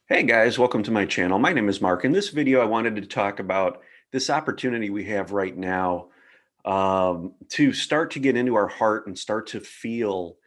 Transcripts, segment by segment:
Hey guys, welcome to my channel. My name is Mark. In this video, I wanted to talk about this opportunity we have right now to start to get into our heart and start to feel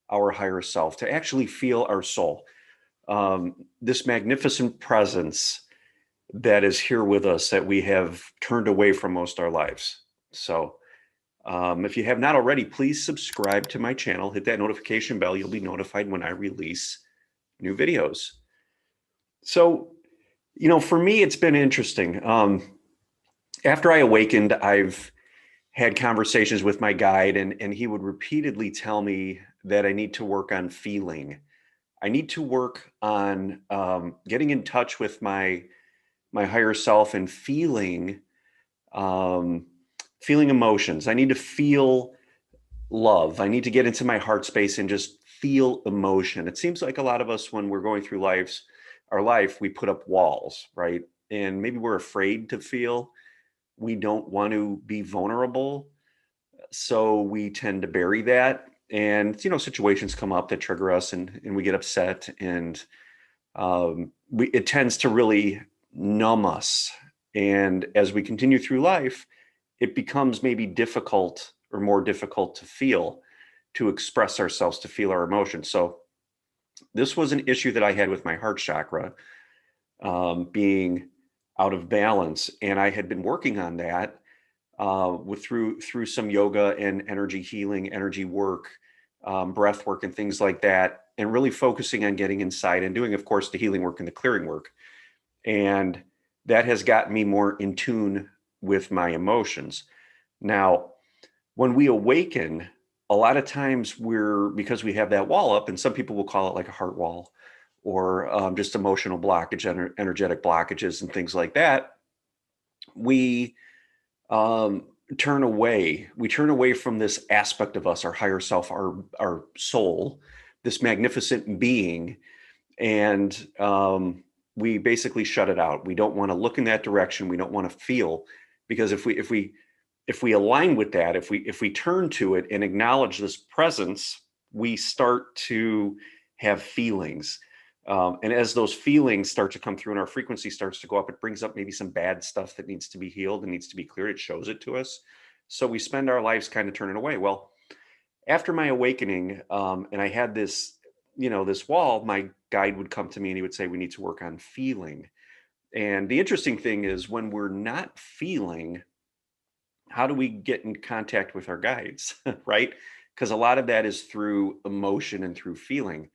our higher self, to actually feel our soul. This magnificent presence that is here with us that we have turned away from most our lives. So if you have not already, please subscribe to my channel, hit that notification bell. You'll be notified when I release new videos. So for me, it's been interesting. After I awakened, I've had conversations with my guide, and he would repeatedly tell me that I need to work on feeling. I need to work on getting in touch with my higher self and um, feeling emotions. I need to feel love. I need to get into my heart space and just feel emotion. It seems like a lot of us, when we're going through our life, we put up walls, right? And maybe we're afraid to feel. We don't want to be vulnerable. So we tend to bury that. And, situations come up that trigger us and we get upset. And it tends to really numb us. And as we continue through life, it becomes maybe difficult or more difficult to feel, to express ourselves, to feel our emotions. So this was an issue that I had with my heart chakra being out of balance, and I had been working on that through some yoga and energy healing, energy work, breath work, and things like that, and really focusing on getting inside and doing, of course, the healing work and the clearing work. And that has gotten me more in tune with my emotions. Now, when we awaken, a lot of times because we have that wall up, and some people will call it like a heart wall or just emotional blockage, energetic blockages and things like that, we um, turn away. We turn away from this aspect of us, our higher self, our soul, this magnificent being, and we basically shut it out. We don't want to look in that direction. We don't want to feel, because if we align with that, if we turn to it and acknowledge this presence, we start to have feelings. And as those feelings start to come through and our frequency starts to go up, it brings up maybe some bad stuff that needs to be healed and needs to be cleared. It shows it to us. So we spend our lives kind of turning away. Well, after my awakening, and I had this wall, my guide would come to me and he would say, we need to work on feeling. And the interesting thing is, when we're not feeling, how do we get in contact with our guides, right? Because a lot of that is through emotion and through feeling.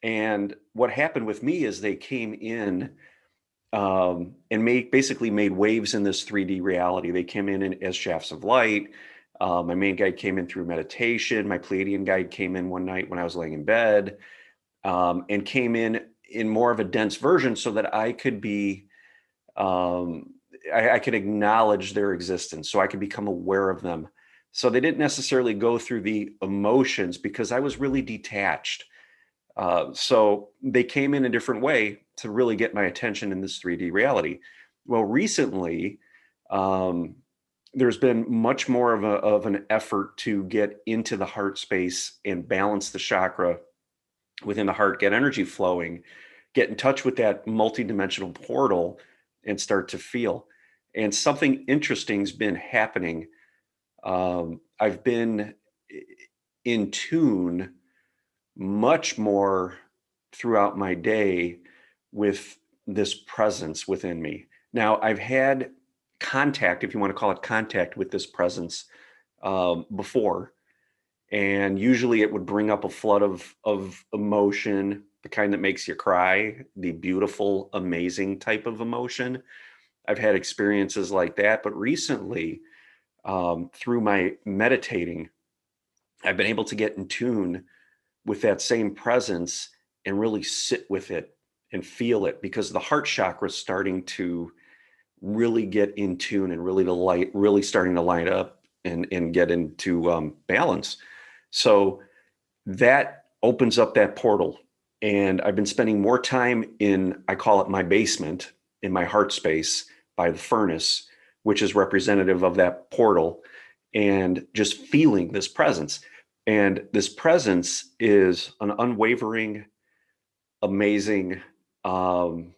And what happened with me is they came in and basically made waves in this 3D reality. They came in as shafts of light. My main guide came in through meditation. My Pleiadian guide came in one night when I was laying in bed, and came in more of a dense version so that I could be I could acknowledge their existence, so I could become aware of them. So they didn't necessarily go through the emotions because I was really detached. So they came in a different way to really get my attention in this 3D reality. Well, recently, um, there's been much more of an effort to get into the heart space and balance the chakra within the heart, get energy flowing, get in touch with that multidimensional portal and start to feel. And something interesting's been happening. I've been in tune much more throughout my day with this presence within me. Now, I've had contact, if you want to call it contact, with this presence before. And usually it would bring up a flood of emotion, the kind that makes you cry, the beautiful, amazing type of emotion. I've had experiences like that. But recently, through my meditating, I've been able to get in tune with that same presence and really sit with it and feel it, because the heart chakra is starting to really get in tune and really starting to light up and get into balance. So that opens up that portal. And I've been spending more time I call it my basement, in my heart space by the furnace, which is representative of that portal, and just feeling this presence. And this presence is an unwavering, amazing um,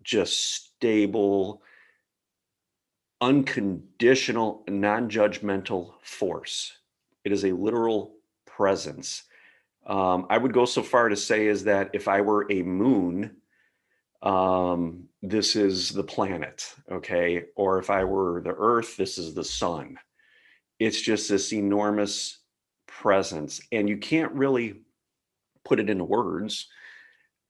just stable, unconditional, non-judgmental force. It is a literal presence. I would go so far to say is that if I were a moon, this is the planet, okay? Or if I were the earth, this is the sun. It's just this enormous presence, and you can't really put it into words.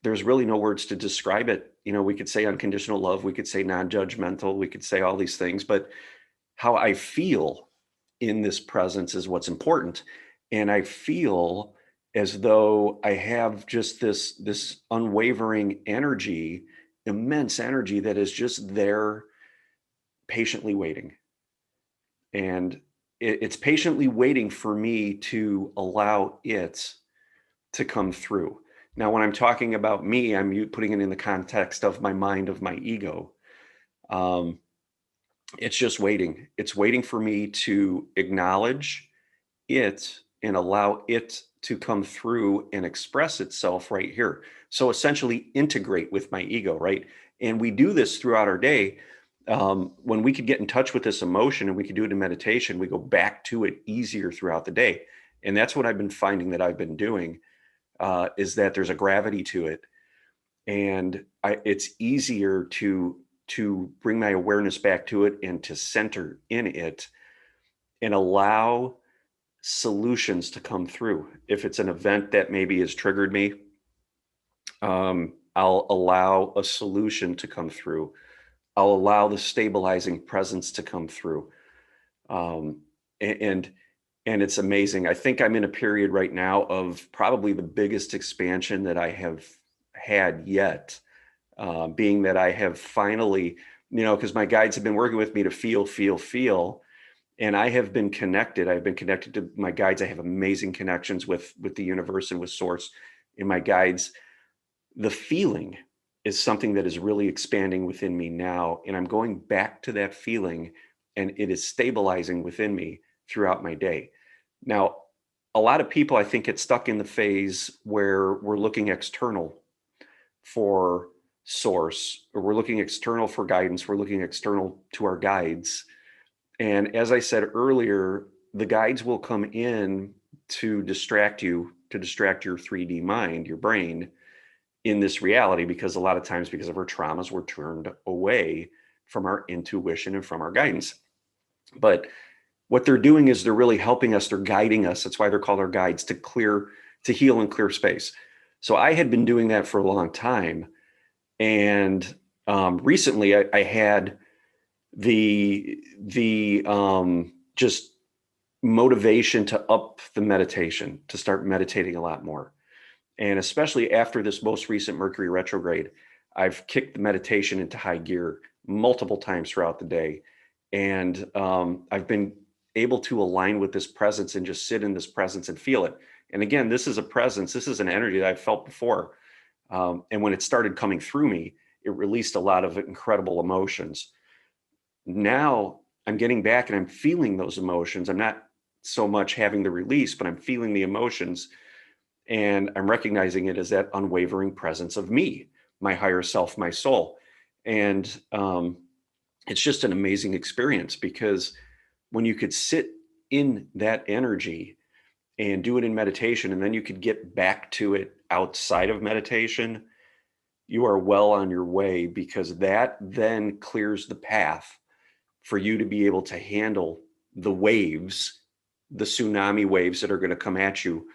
There's really no words to describe it. We could say unconditional love, we could say non-judgmental, we could say all these things, but how I feel in this presence is what's important. And I feel as though I have just this unwavering energy, immense energy that is just there patiently waiting. And it's patiently waiting for me to allow it to come through. Now, when I'm talking about me, I'm putting it in the context of my mind, of my ego. Um, it's just waiting. It's waiting for me to acknowledge it and allow it to come through and express itself right here. So essentially integrate with my ego, right? And we do this throughout our day. When we could get in touch with this emotion and we could do it in meditation, we go back to it easier throughout the day. And that's what I've been finding that I've been doing, is that there's a gravity to it. And it's easier to bring my awareness back to it and to center in it and allow solutions to come through. If it's an event that maybe has triggered me, I'll allow a solution to come through. I'll allow the stabilizing presence to come through. Um, and and it's amazing. I think I'm in a period right now of probably the biggest expansion that I have had yet, being that I have finally, because my guides have been working with me to feel. And I have been connected. I've been connected to my guides. I have amazing connections with the universe and with source in my guides. The feeling is something that is really expanding within me now. And I'm going back to that feeling, and it is stabilizing within me throughout my day. Now, a lot of people, I think, get stuck in the phase where we're looking external for source, or we're looking external for guidance. We're looking external to our guides. And as I said earlier, the guides will come in to distract you, to distract your 3D mind, your brain, in this reality, because a lot of times, because of our traumas, we're turned away from our intuition and from our guidance. But what they're doing is they're really helping us. They're guiding us. That's why they're called our guides, to heal and clear space. So I had been doing that for a long time. And recently I had the just motivation to up the meditation, to start meditating a lot more. And especially after this most recent Mercury retrograde, I've kicked the meditation into high gear multiple times throughout the day. And I've been able to align with this presence and just sit in this presence and feel it. And again, this is a presence, this is an energy that I've felt before. And when it started coming through me, it released a lot of incredible emotions. Now I'm getting back and I'm feeling those emotions. I'm not so much having the release, but I'm feeling the emotions, and I'm recognizing it as that unwavering presence of me, my higher self, my soul. And it's just an amazing experience, because when you could sit in that energy and do it in meditation, and then you could get back to it outside of meditation, you are well on your way, because that then clears the path for you to be able to handle the waves, the tsunami waves that are going to come at you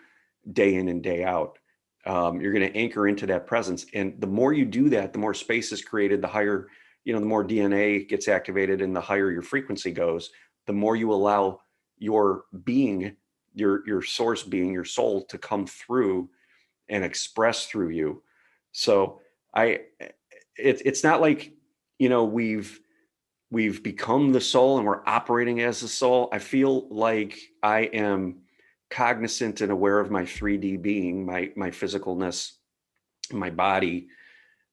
day in and day out. You're going to anchor into that presence. And the more you do that, the more space is created, the higher, the more DNA gets activated, and the higher your frequency goes, the more you allow your being, your source being, your soul, to come through and express through you. So it's not like, we've become the soul and we're operating as the soul. I feel like I am cognizant and aware of my 3D being, my physicalness, my body.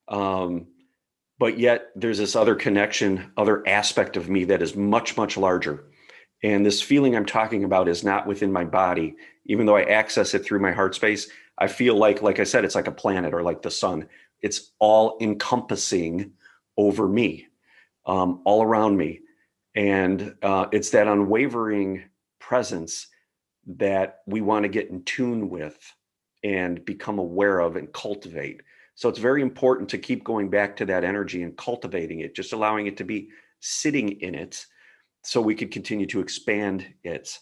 But yet there's this other connection, other aspect of me that is much, much larger. And this feeling I'm talking about is not within my body. Even though I access it through my heart space, I feel like I said, it's like a planet, or like the sun. It's all encompassing over me, all around me. And it's that unwavering presence that we want to get in tune with and become aware of and cultivate. So it's very important to keep going back to that energy and cultivating it, just allowing it to be sitting in it so we could continue to expand it.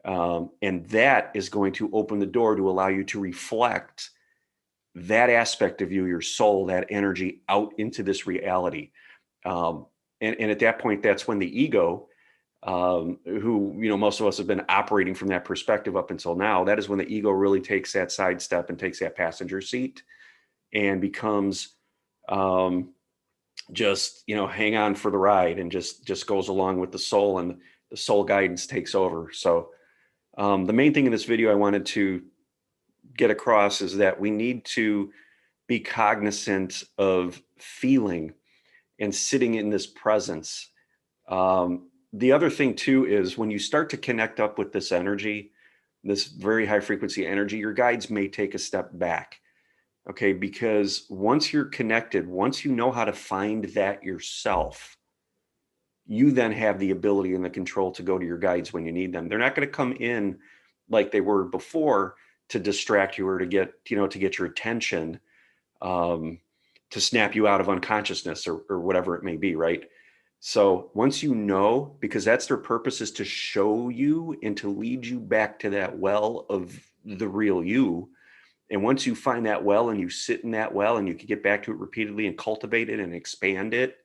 And that is going to open the door to allow you to reflect that aspect of you, your soul, that energy out into this reality. And at that point, that's when the ego, who, most of us have been operating from that perspective up until now, that is when the ego really takes that sidestep and takes that passenger seat and becomes just, hang on for the ride and just goes along with the soul, and the soul guidance takes over. So the main thing in this video I wanted to get across is that we need to be cognizant of feeling and sitting in this presence. The other thing too is when you start to connect up with this energy, this very high frequency energy, your guides may take a step back. Okay, because once you're connected, once you know how to find that yourself, you then have the ability and the control to go to your guides when you need them. They're not going to come in like they were before to distract you or to get, to get your attention, to snap you out of unconsciousness or whatever it may be, right? So once you know, because that's their purpose, is to show you and to lead you back to that well of the real you. And once you find that well and you sit in that well and you can get back to it repeatedly and cultivate it and expand it,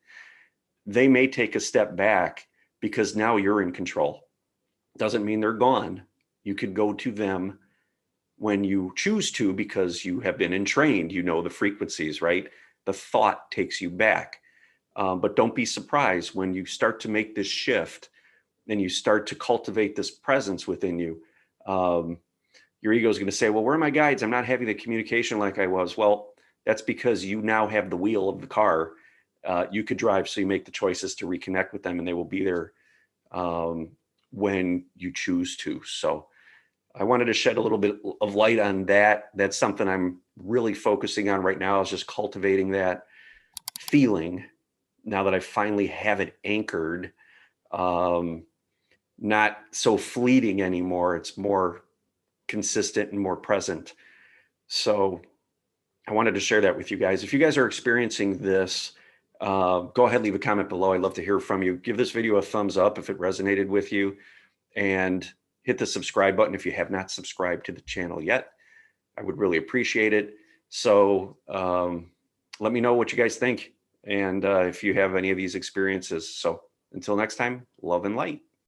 they may take a step back because now you're in control. Doesn't mean they're gone. You could go to them when you choose to because you have been entrained, the frequencies, right? The thought takes you back. But don't be surprised when you start to make this shift and you start to cultivate this presence within you. Your ego is going to say, well, where are my guides? I'm not having the communication like I was. Well, that's because you now have the wheel of the car. You could drive, so you make the choices to reconnect with them, and they will be there when you choose to. So I wanted to shed a little bit of light on that. That's something I'm really focusing on right now, is just cultivating that feeling now that I finally have it anchored, not so fleeting anymore. It's more consistent and more present. So I wanted to share that with you guys. If you guys are experiencing this, go ahead, leave a comment below. I'd love to hear from you. Give this video a thumbs up if it resonated with you, and hit the subscribe button if you have not subscribed to the channel yet. I would really appreciate it. So let me know what you guys think, and if you have any of these experiences. So until next time, love and light.